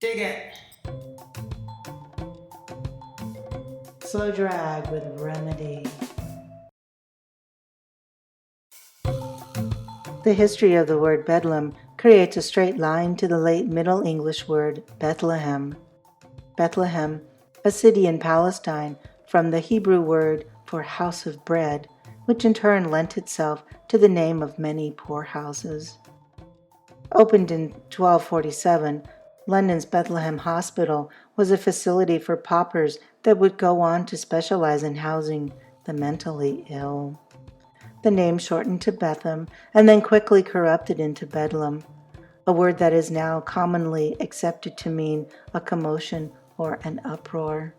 Dig it. Slow drag with remedy. The history of the word Bedlam creates a straight line to the late Middle English word Bethlehem. Bethlehem, a city in Palestine, from the Hebrew word for house of bread, which in turn lent itself to the name of many poorhouses. Opened in 1247, London's Bethlehem Hospital was a facility for paupers that would go on to specialize in housing the mentally ill. The name shortened to Bethlehem and then quickly corrupted into Bedlam, a word that is now commonly accepted to mean a commotion or an uproar.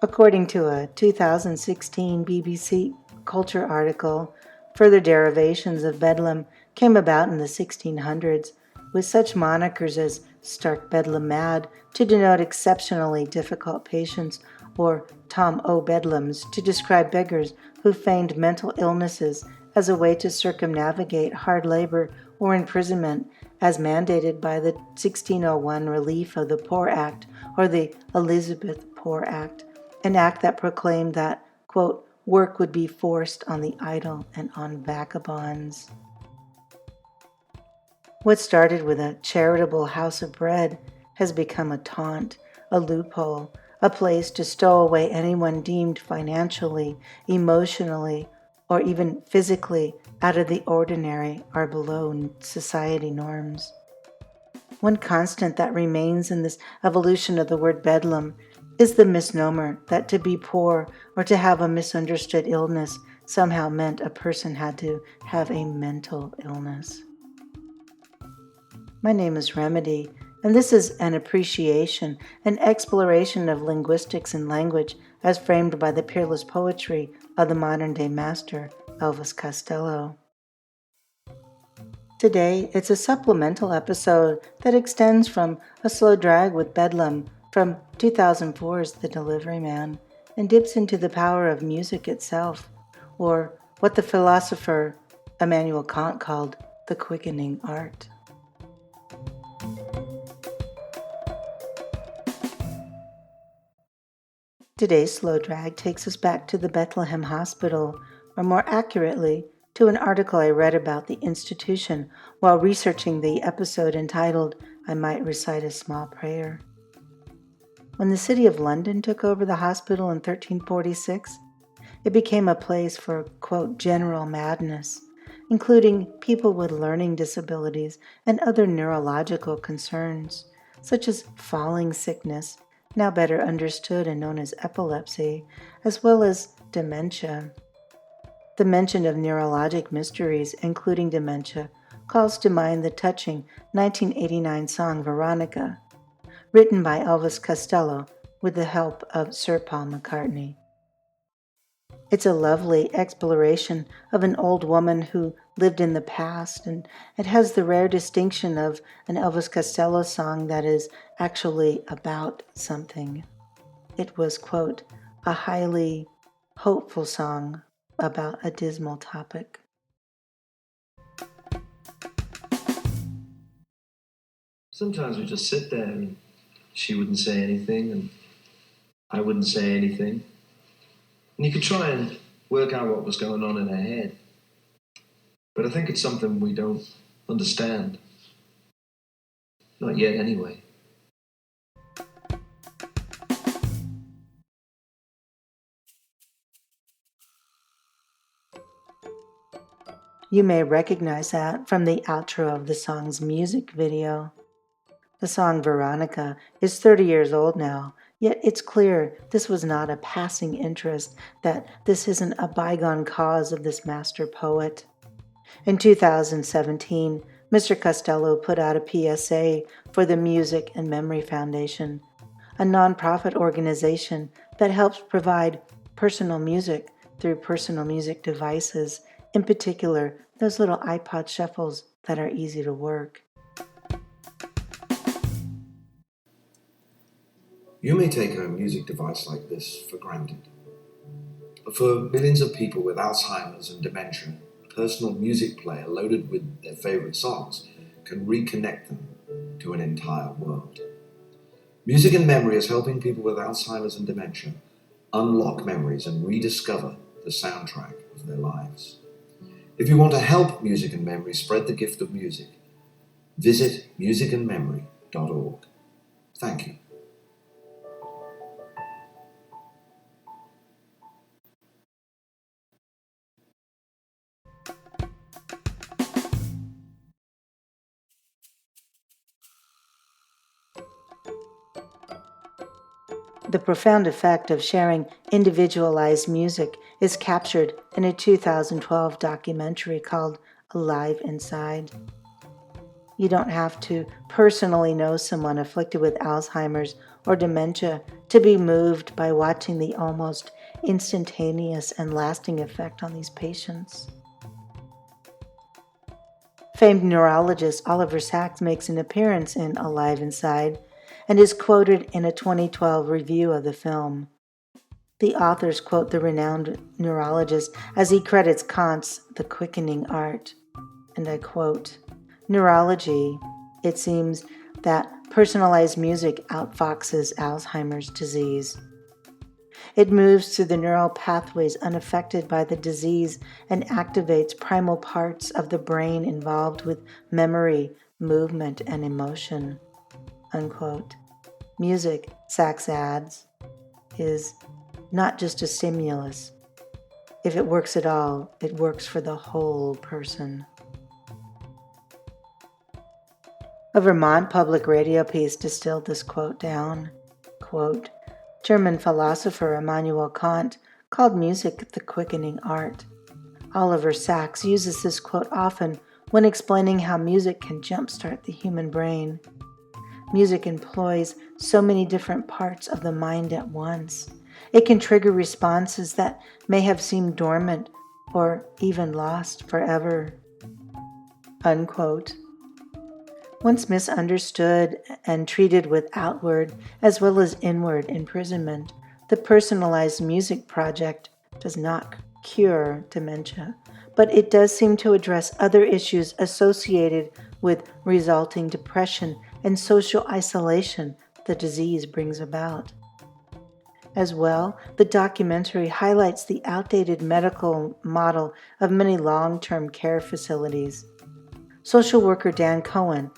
According to a 2016 BBC Culture article, further derivations of Bedlam came about in the 1600s, with such monikers as Stark Bedlam Mad to denote exceptionally difficult patients, or Tom O. Bedlams to describe beggars who feigned mental illnesses as a way to circumnavigate hard labor or imprisonment as mandated by the 1601 Relief of the Poor Act, or the Elizabeth Poor Act, an act that proclaimed that, quote, work would be forced on the idle and on vagabonds. What started with a charitable house of bread has become a taunt, a loophole, a place to stow away anyone deemed financially, emotionally, or even physically out of the ordinary or below society norms. One constant that remains in this evolution of the word bedlam is the misnomer that to be poor or to have a misunderstood illness somehow meant a person had to have a mental illness. My name is Remedy, and this is an appreciation, an exploration of linguistics and language as framed by the peerless poetry of the modern-day master, Elvis Costello. Today, it's a supplemental episode that extends from A Slow Drag with Bedlam from 2004's The Delivery Man and dips into the power of music itself, or what the philosopher Immanuel Kant called the quickening art. Today's slow drag takes us back to the Bethlehem Hospital, or more accurately, to an article I read about the institution while researching the episode entitled, I Might Recite a Small Prayer. When the city of London took over the hospital in 1346, it became a place for, quote, general madness, including people with learning disabilities and other neurological concerns, such as falling sickness, now better understood and known as epilepsy, as well as dementia. The mention of neurologic mysteries, including dementia, calls to mind the touching 1989 song Veronica, written by Elvis Costello with the help of Sir Paul McCartney. It's a lovely exploration of an old woman who lived in the past, and it has the rare distinction of an Elvis Costello song that is actually about something. It was, quote, a highly hopeful song about a dismal topic. Sometimes we just sit there and she wouldn't say anything and I wouldn't say anything. And you could try and work out what was going on in her head. But I think it's something we don't understand. Not yet, anyway. You may recognize that from the outro of the song's music video. The song Veronica is 30 years old now, yet it's clear this was not a passing interest, that this isn't a bygone cause of this master poet. In 2017, Mr. Costello put out a PSA for the Music and Memory Foundation, a nonprofit organization that helps provide personal music through personal music devices, in particular those little iPod shuffles that are easy to work. You may take a music device like this for granted. But for millions of people with Alzheimer's and dementia, a personal music player loaded with their favorite songs can reconnect them to an entire world. Music and memory is helping people with Alzheimer's and dementia unlock memories and rediscover the soundtrack of their lives. If you want to help music and memory spread the gift of music, visit musicandmemory.org. Thank you. The profound effect of sharing individualized music is captured in a 2012 documentary called Alive Inside. You don't have to personally know someone afflicted with Alzheimer's or dementia to be moved by watching the almost instantaneous and lasting effect on these patients. Famed neurologist Oliver Sacks makes an appearance in Alive Inside and is quoted in a 2012 review of the film. The authors quote the renowned neurologist as he credits Kant's The Quickening art, and I quote, "Neurology, it seems that personalized music outfoxes Alzheimer's disease. It moves through the neural pathways unaffected by the disease and activates primal parts of the brain involved with memory, movement, and emotion." Unquote. Music, Sacks adds, is not just a stimulus. If it works at all, it works for the whole person. A Vermont public radio piece distilled this quote down. Quote, "German philosopher Immanuel Kant called music the quickening art. Oliver Sacks uses this quote often when explaining how music can jumpstart the human brain. Music employs so many different parts of the mind at once. It can trigger responses that may have seemed dormant or even lost forever." Unquote. Once misunderstood and treated with outward as well as inward imprisonment, the Personalized Music Project does not cure dementia, but it does seem to address other issues associated with resulting depression and social isolation the disease brings about. As well, the documentary highlights the outdated medical model of many long-term care facilities. Social worker Dan Cohen,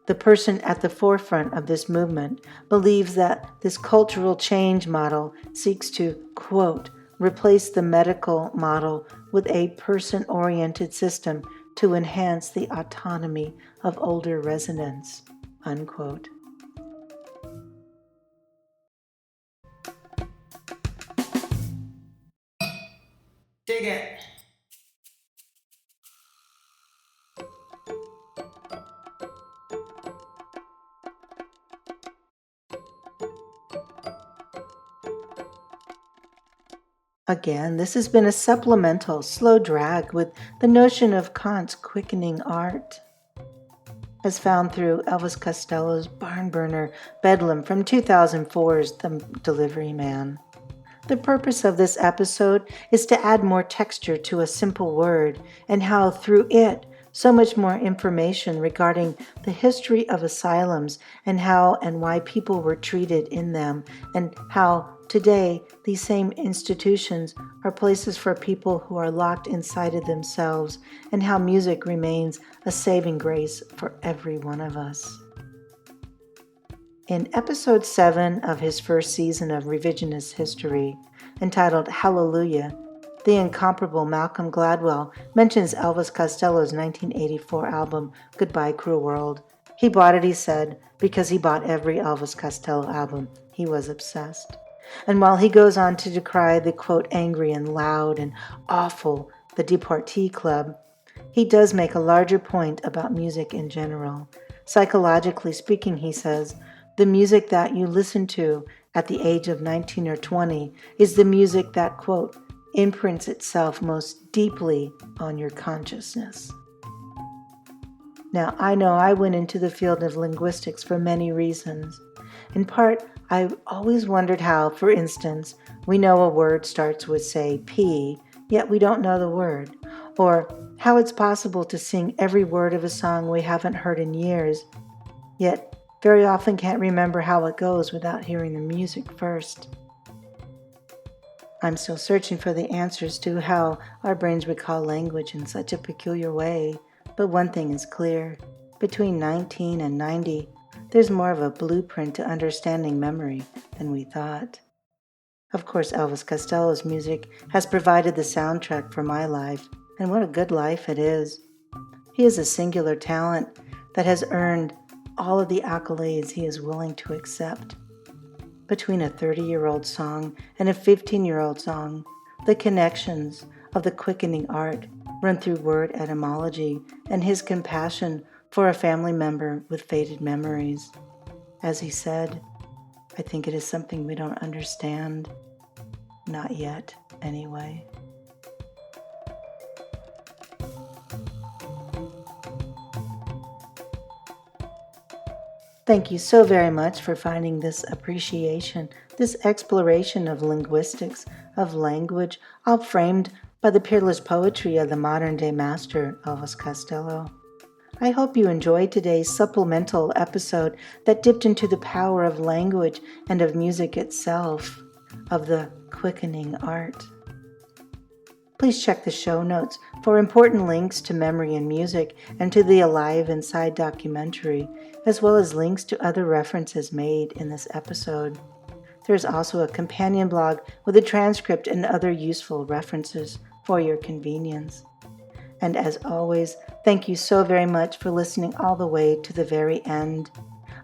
the person at the forefront of this movement, believes that this cultural change model seeks to, quote, "replace the medical model with a person-oriented system to enhance the autonomy of older residents." Unquote. Dig it. Again, this has been a supplemental slow drag with the notion of Kant's quickening art, as found through Elvis Costello's barn burner Bedlam from 2004's The Delivery Man. The purpose of this episode is to add more texture to a simple word and how through it so much more information regarding the history of asylums and how and why people were treated in them, and how today these same institutions are places for people who are locked inside of themselves, and how music remains a saving grace for every one of us. In episode 7 of his first season of Revisionist History, entitled Hallelujah, the incomparable Malcolm Gladwell mentions Elvis Costello's 1984 album, Goodbye Cruel World. He bought it, he said, because he bought every Elvis Costello album. He was obsessed. And while he goes on to decry the, quote, angry and loud and awful, the Deportee Club, he does make a larger point about music in general. Psychologically speaking, he says, the music that you listen to at the age of 19 or 20 is the music that, quote, imprints itself most deeply on your consciousness. Now, I know I went into the field of linguistics for many reasons. In part, I've always wondered how, for instance, we know a word starts with, say, P, yet we don't know the word, or how it's possible to sing every word of a song we haven't heard in years, yet very often can't remember how it goes without hearing the music first. I'm still searching for the answers to how our brains recall language in such a peculiar way, but one thing is clear. Between 19 and 90, there's more of a blueprint to understanding memory than we thought. Of course, Elvis Costello's music has provided the soundtrack for my life, and what a good life it is. He is a singular talent that has earned all of the accolades he is willing to accept. Between a 30-year-old song and a 15-year-old song, the connections of the quickening art run through word etymology and his compassion for a family member with faded memories. As he said, I think it is something we don't understand. Not yet, anyway. Thank you so very much for finding this appreciation, this exploration of linguistics, of language, all framed by the peerless poetry of the modern-day master, Elvis Costello. I hope you enjoyed today's supplemental episode that dipped into the power of language and of music itself, of the quickening art. Please check the show notes for important links to Memory and Music and to the Alive Inside documentary, as well as links to other references made in this episode. There is also a companion blog with a transcript and other useful references for your convenience. And as always, thank you so very much for listening all the way to the very end.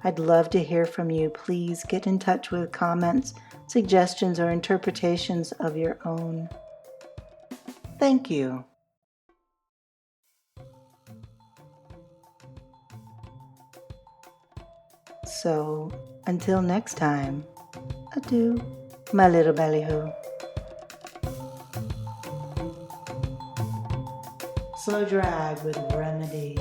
I'd love to hear from you. Please get in touch with comments, suggestions, or interpretations of your own. Thank you. So, until next time, adieu, my little ballyhoo. Slow drag with remedy.